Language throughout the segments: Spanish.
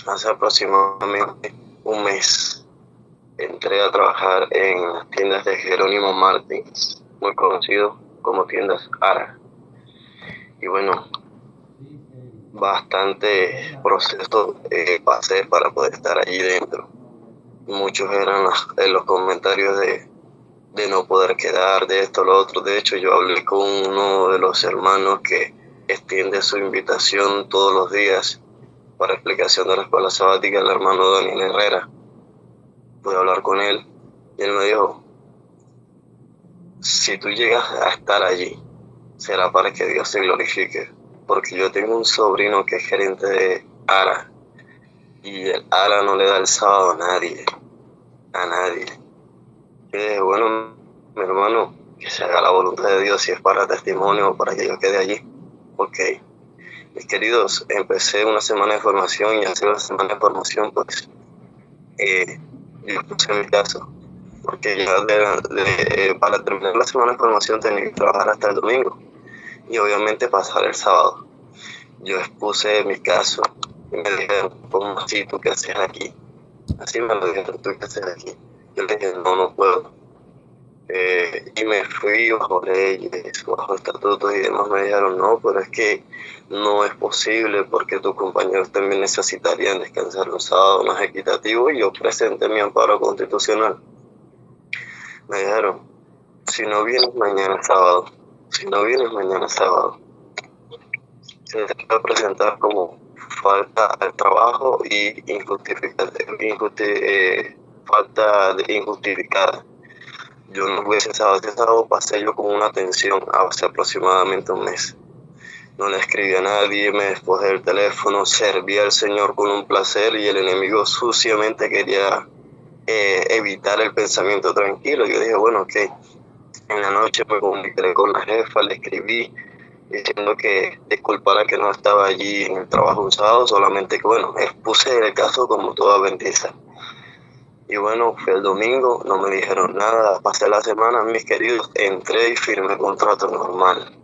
Hace aproximadamente un mes entré a trabajar en las tiendas de Jerónimo Martins, muy conocido como tiendas ARA. Y bueno, bastante proceso pasé para poder estar allí dentro. Muchos eran los comentarios de no poder quedar, de esto, lo otro. De hecho, yo hablé con uno de los hermanos que extiende su invitación todos los días para explicación de la escuela sabática, el hermano Daniel Herrera. Pude hablar con él y él me dijo, si tú llegas a estar allí, será para que Dios se glorifique. Porque yo tengo un sobrino que es gerente de ARA y el ARA no le da el sábado a nadie, a nadie. Y dije, bueno, mi hermano, que se haga la voluntad de Dios si es para testimonio o para que yo quede allí. Ok, mis queridos, empecé una semana de formación y hace una semana de formación, pues, yo puse mi caso, porque ya para terminar la semana de formación tenía que trabajar hasta el domingo y obviamente pasar el sábado. Yo expuse mi caso y me dijeron, ¿cómo así? ¿Tú qué haces aquí? Así me lo dijeron, ¿tú qué haces aquí? Yo le dije, no, no puedo. Y me fui bajo leyes, bajo estatutos y demás. Me dijeron, no, pero es que no es posible porque tus compañeros también necesitarían descansar los sábados, no es equitativo. Y yo presenté mi amparo constitucional. Me dijeron, si no vienes mañana sábado, si no vienes mañana sábado, se te puede presentar como falta al trabajo y falta de injustificada. Yo no fui ese sábado pasé yo con una tensión hace aproximadamente un mes. No le escribí a nadie, me despojé del teléfono, serví al Señor con un placer y el enemigo suciamente quería evitar el pensamiento tranquilo. Yo dije, bueno, ok. En la noche me comuniqué con la jefa, le escribí diciendo que disculpara que no estaba allí en el trabajo un sábado, solamente que bueno, expuse el caso como toda bendiza. Y bueno, fue el domingo, no me dijeron nada, pasé la semana, mis queridos, entré y firmé contrato normal.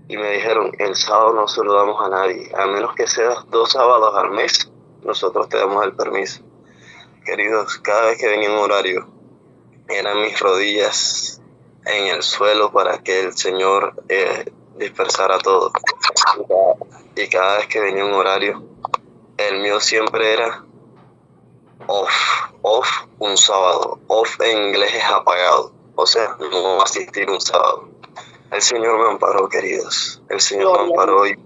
Y me dijeron, el sábado no se lo damos a nadie, a menos que seas 2 sábados al mes, nosotros te damos el permiso. Queridos, cada vez que venía un horario, eran mis rodillas en el suelo para que el Señor dispersara todo. Y cada vez que venía un horario, el mío siempre era off un sábado. Off en inglés es apagado. O sea, no asistir un sábado. El Señor me amparó, queridos. El Señor me amparó y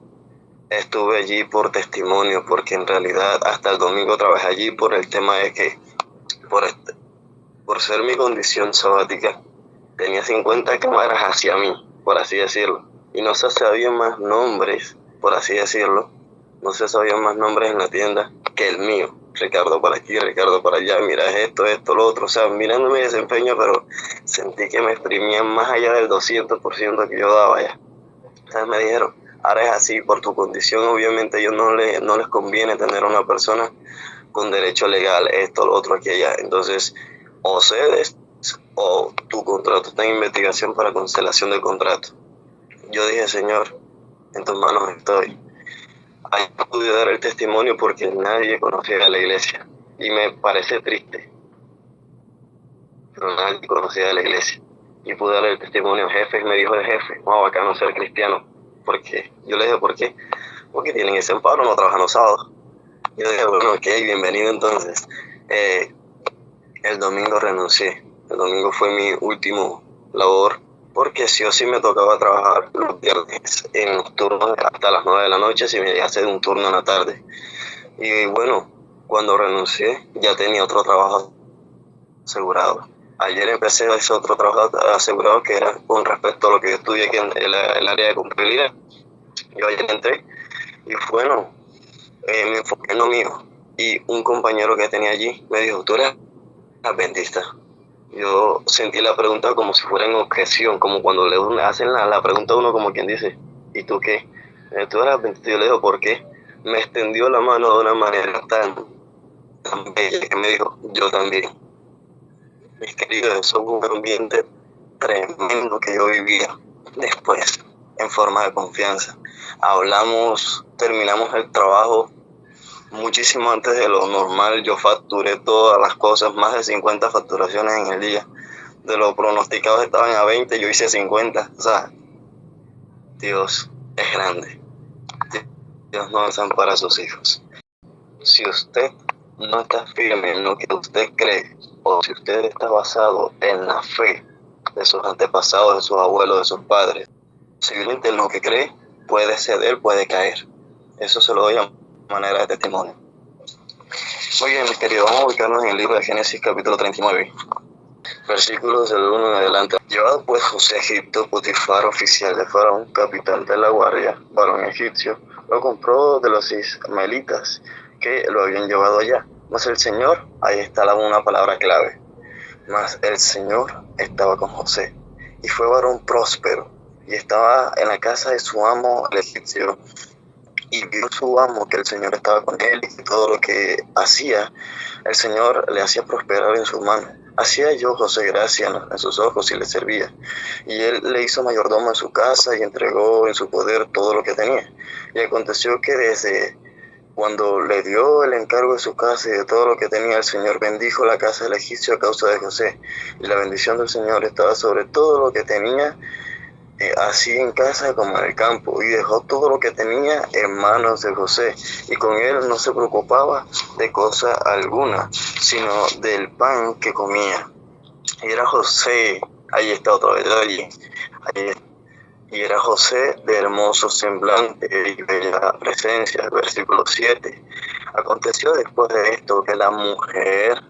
estuve allí por testimonio, porque en realidad hasta el domingo trabajé allí por el tema de que, por, por ser mi condición sabática, tenía 50 cámaras hacia mí, por así decirlo. Y no se sabían más nombres, por así decirlo. No se sabían más nombres en la tienda que el mío. Ricardo para aquí, Ricardo para allá, mira esto, lo otro. O sea, mirando mi desempeño, pero sentí que me exprimían más allá del 200% que yo daba ya. Entonces me dijeron, ahora es así, por tu condición, obviamente a ellos no les conviene tener a una persona con derecho legal, esto, lo otro, aquí, allá. Entonces, o cedes o tu contrato está en investigación para cancelación del contrato. Yo dije, Señor, en tus manos estoy. Ahí pude dar el testimonio porque nadie conocía a la iglesia. Y me parece triste, pero nadie conocía de la iglesia. Y pude dar el testimonio. Jefe, me dijo el jefe, wow, acá no ser cristiano. Porque yo le dije, ¿por qué? Porque tienen ese amparo, no trabajan los sábados. Yo dije, bueno, ok, bienvenido entonces. El domingo renuncié. El domingo fue mi último labor porque sí o sí me tocaba trabajar los viernes en los turnos hasta las 9 de la noche si me hacer un turno en la tarde. Y bueno, cuando renuncié ya tenía otro trabajo asegurado. Ayer empecé ese otro trabajo asegurado que era con respecto a lo que yo estudié aquí en el área de contabilidad. Yo ayer entré y bueno, me enfoqué en lo mío. Y un compañero que tenía allí me dijo, ¿tú eres adventista? Yo sentí la pregunta como si fuera en objeción, como cuando le hacen la pregunta a uno como quien dice, ¿y tú qué? Tú eras adventista. Yo le digo, ¿por qué? Me extendió la mano de una manera tan bella que me dijo, yo también. Mis queridos, eso fue un ambiente tremendo que yo vivía después, en forma de confianza. Hablamos, terminamos el trabajo muchísimo antes de lo normal. Yo facturé todas las cosas, más de 50 facturaciones en el día. De lo pronosticado estaban a 20, yo hice 50. O sea, Dios es grande. Dios no desampara a sus hijos. Si usted no está firme en lo que usted cree, o si usted está basado en la fe de sus antepasados, de sus abuelos, de sus padres, posiblemente en lo que cree, puede ceder, puede caer. Eso se lo doy a manera de testimonio. Muy bien, mis queridos, vamos a ubicarnos en el libro de Génesis capítulo 39, versículos del 1 en adelante. Llevado pues José a Egipto, Potifar, oficial de Faraón, capitán de la guardia, varón egipcio, lo compró de los ismaelitas que lo habían llevado allá. Mas el Señor, ahí está una palabra clave, mas el Señor estaba con José, y fue varón próspero, y estaba en la casa de su amo el egipcio, y vio su amo que el Señor estaba con él, y que todo lo que hacía, el Señor le hacía prosperar en su mano. Hacía yo José gracia en sus ojos y le servía. Y él le hizo mayordomo en su casa y entregó en su poder todo lo que tenía. Y aconteció que desde cuando le dio el encargo de su casa y de todo lo que tenía, el Señor bendijo la casa del egipcio a causa de José. Y la bendición del Señor estaba sobre todo lo que tenía, así en casa como en el campo, y dejó todo lo que tenía en manos de José, y con él no se preocupaba de cosa alguna, sino del pan que comía. Y era José, ahí está otro detalle, y era José de hermoso semblante y bella presencia. Versículo 7. Aconteció después de esto que la mujer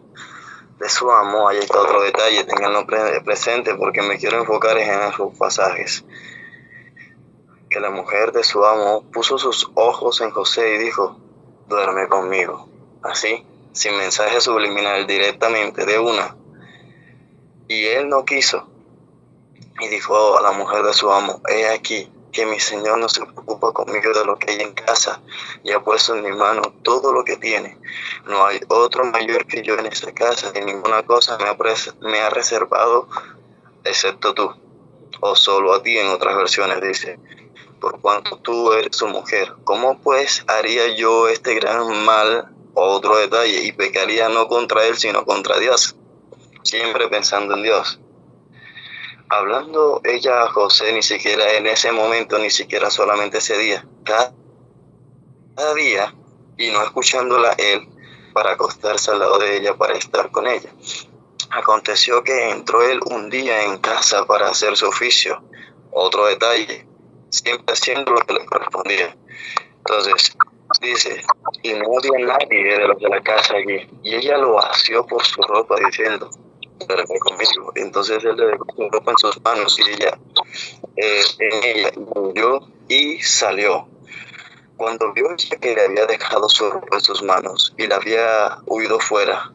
de su amo, ahí está otro detalle, tenganlo presente porque me quiero enfocar en esos pasajes, que la mujer de su amo puso sus ojos en José y dijo, duerme conmigo, así, sin mensaje subliminal, directamente, de una. Y él no quiso, y dijo a la mujer de su amo, he aquí que mi señor no se preocupa conmigo de lo que hay en casa, y ha puesto en mi mano todo lo que tiene. No hay otro mayor que yo en esta casa, y ninguna cosa me ha reservado, excepto tú, o solo a ti. En otras versiones dice, por cuanto tú eres su mujer. ¿Cómo pues haría yo este gran mal? Otro detalle, y pecaría no contra él, sino contra Dios, siempre pensando en Dios. Hablando ella a José, ni siquiera en ese momento, ni siquiera solamente ese día, cada día, y no escuchándola él, para acostarse al lado de ella, para estar con ella. Aconteció que entró él un día en casa para hacer su oficio. Otro detalle, siempre haciendo lo que le correspondía. Entonces, dice, y no había nadie de los de la casa allí, y ella lo asió por su ropa, diciendo, duerme conmigo. Entonces él le dejó su ropa en sus manos, y ella en ella huyó y salió. Cuando vio que le había dejado su ropa en sus manos y él había huido fuera,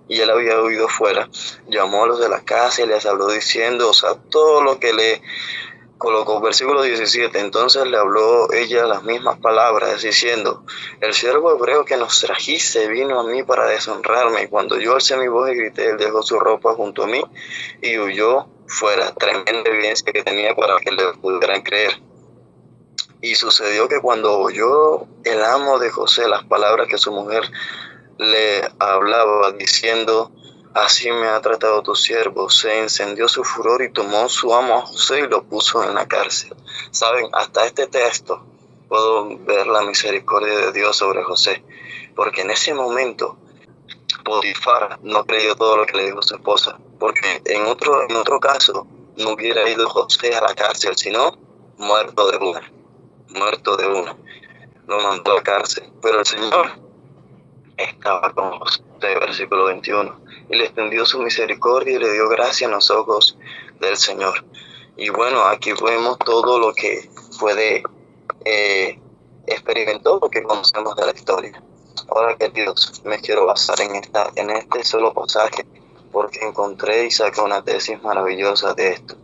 llamó a los de la casa y les habló diciendo, o sea, todo lo que le colocó. Versículo 17, entonces le habló ella las mismas palabras, diciendo, el siervo hebreo que nos trajiste vino a mí para deshonrarme, y cuando yo alcé mi voz y grité, él dejó su ropa junto a mí y huyó fuera. Tremenda evidencia que tenía para que le pudieran creer. Y sucedió que cuando oyó el amo de José las palabras que su mujer le hablaba, diciendo, así me ha tratado tu siervo, se encendió su furor y tomó su amo a José y lo puso en la cárcel. Saben, hasta este texto puedo ver la misericordia de Dios sobre José, porque en ese momento Potifar no creyó todo lo que le dijo su esposa, porque en otro caso no hubiera ido José a la cárcel, sino muerto de una. Lo mandó a la cárcel, pero el Señor estaba con José. Versículo 21, y le extendió su misericordia y le dio gracia en los ojos del Señor. Y bueno, aquí vemos todo lo que puede experimentó, lo que conocemos de la historia. Ahora, que Dios, me quiero basar en este solo pasaje, porque encontré y saqué una tesis maravillosa de esto.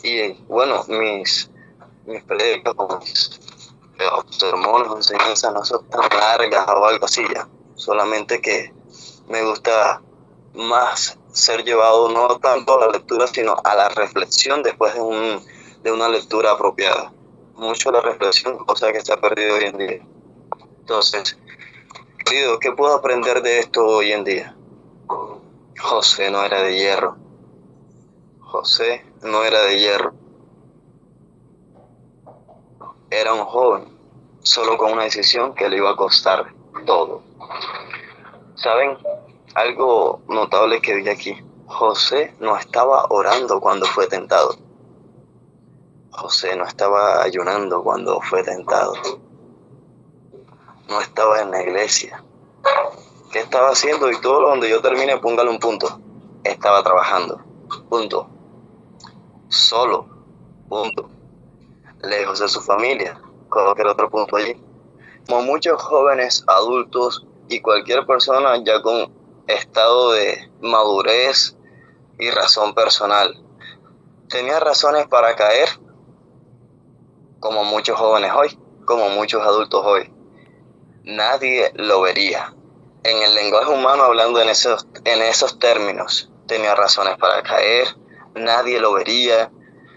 Y bueno, mis predicas, mis sermones o enseñanzas no son tan largas o algo así ya, solamente que me gusta más ser llevado no tanto a la lectura, sino a la reflexión después de una lectura apropiada. Mucho la reflexión, cosa que se ha perdido hoy en día. Entonces, Querido, ¿qué puedo aprender de esto hoy en día? José no era de hierro. José no era de hierro. Era un joven, solo con una decisión que le iba a costar todo. ¿Saben? Algo notable que vi aquí. José no estaba orando cuando fue tentado. José no estaba ayunando cuando fue tentado. No estaba en la iglesia. ¿Qué estaba haciendo? Y todo donde yo termine, póngale un punto. Estaba trabajando. Punto. Solo. Punto. Lejos de su familia. Cualquier otro punto allí. Como muchos jóvenes, adultos y cualquier persona ya con estado de madurez y razón personal. Tenía razones para caer, como muchos jóvenes hoy, como muchos adultos hoy. Nadie lo vería. En el lenguaje humano, hablando en esos términos, tenía razones para caer, nadie lo vería,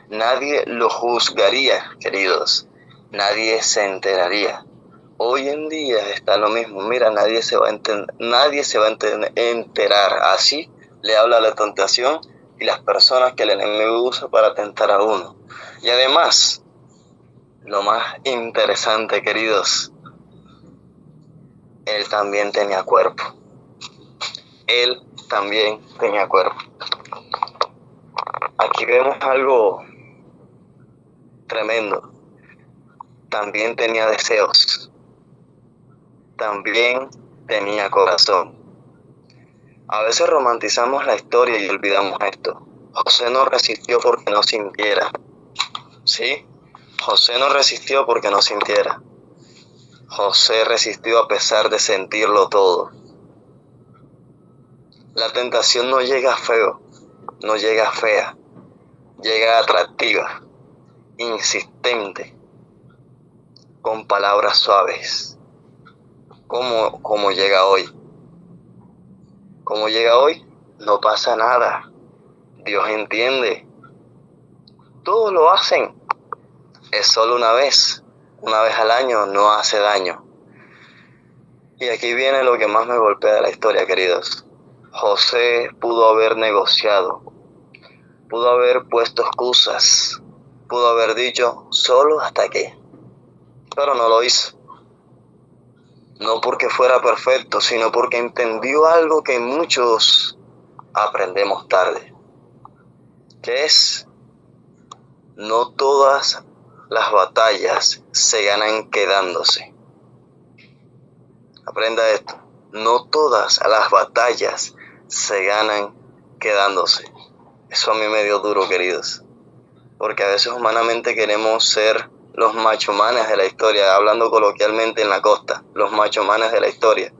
nadie lo juzgaría, queridos, nadie se enteraría. Hoy en día está lo mismo, mira, nadie se va a enterar, así le habla la tentación y las personas que el enemigo usa para tentar a uno. Y además, lo más interesante, queridos, él también tenía cuerpo. Él también tenía cuerpo. Aquí vemos algo tremendo. También tenía deseos. También tenía corazón. A veces romantizamos la historia y olvidamos esto. José no resistió porque no sintiera. ¿Sí? José no resistió porque no sintiera. José resistió a pesar de sentirlo todo. La tentación no llega feo, no llega fea, llega atractiva, insistente, con palabras suaves. ¿Cómo llega hoy? ¿Cómo llega hoy? No pasa nada. Dios entiende. Todos lo hacen. Es solo una vez al año, no hace daño. Y aquí viene lo que más me golpea de la historia, queridos. José pudo haber negociado, pudo haber puesto excusas, pudo haber dicho solo hasta aquí, pero no lo hizo. No porque fuera perfecto, sino porque entendió algo que muchos aprendemos tarde, que es: no todas las batallas se ganan quedándose. Aprenda esto. No todas las batallas se ganan quedándose. Eso a mí me dio duro, queridos. Porque a veces humanamente queremos ser los machomanes de la historia, hablando coloquialmente en la costa, los machomanes de la historia.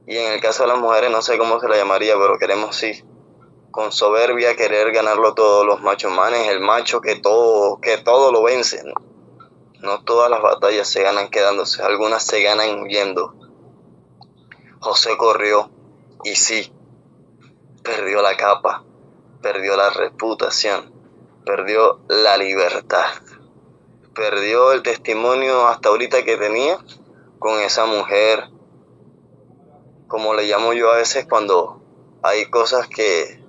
Y en el caso de las mujeres no sé cómo se la llamaría, pero queremos sí, con soberbia querer ganarlo todo, los machomanes, el macho que todo lo vence. No todas las batallas se ganan quedándose, algunas se ganan huyendo. José corrió y sí, perdió la capa, perdió la reputación, perdió la libertad, perdió el testimonio hasta ahorita que tenía con esa mujer, como le llamo yo a veces cuando hay cosas que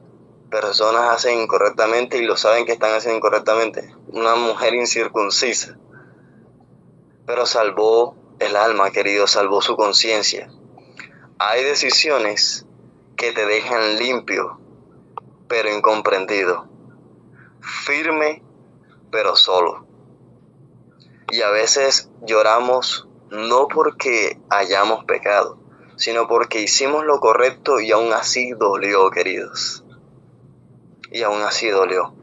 personas hacen incorrectamente y lo saben que están haciendo incorrectamente, una mujer incircuncisa, pero salvó el alma, querido, salvó su conciencia. Hay decisiones que te dejan limpio, pero incomprendido, firme, pero solo. Y a veces lloramos no porque hayamos pecado, sino porque hicimos lo correcto y aún así dolió, queridos. Y aún así dolió.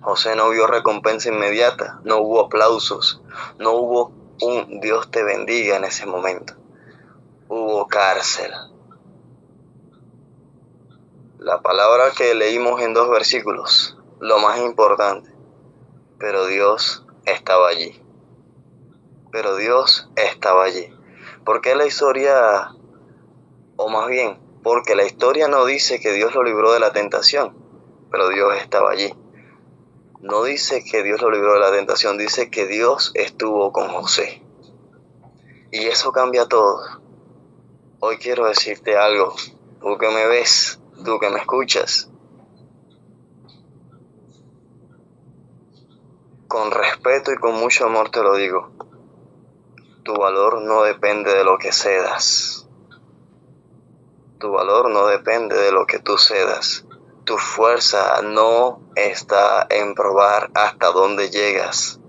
José no vio recompensa inmediata, no hubo aplausos, no hubo un Dios te bendiga en ese momento. Hubo cárcel. La palabra que leímos en 2 versículos, lo más importante, pero Dios estaba allí. Pero Dios estaba allí. ¿Por qué la historia, o más bien, porque la historia no dice que Dios lo libró de la tentación, pero Dios estaba allí? No dice que Dios lo libró de la tentación, dice que Dios estuvo con José. Y eso cambia todo. Hoy quiero decirte algo, tú que me ves, tú que me escuchas. Con respeto y con mucho amor te lo digo. Tu valor no depende de lo que cedas. Tu valor no depende de lo que tú cedas. Tu fuerza no está en probar hasta dónde llegas.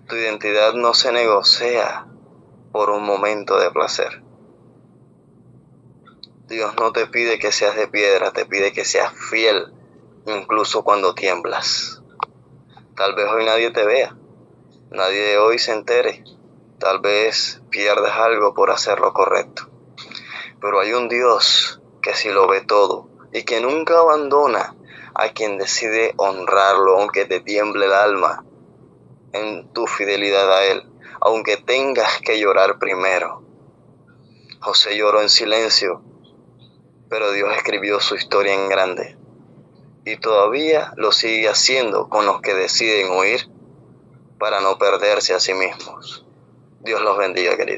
Tu identidad no se negocia por un momento de placer. Dios no te pide que seas de piedra, te pide que seas fiel, incluso cuando tiemblas. Tal vez hoy nadie te vea, nadie hoy se entere, tal vez pierdas algo por hacer lo correcto. Pero hay un Dios que sí lo ve todo y que nunca abandona a quien decide honrarlo, aunque te tiemble el alma en tu fidelidad a Él, aunque tengas que llorar primero. José lloró en silencio, pero Dios escribió su historia en grande y todavía lo sigue haciendo con los que deciden huir para no perderse a sí mismos. Dios los bendiga, queridos.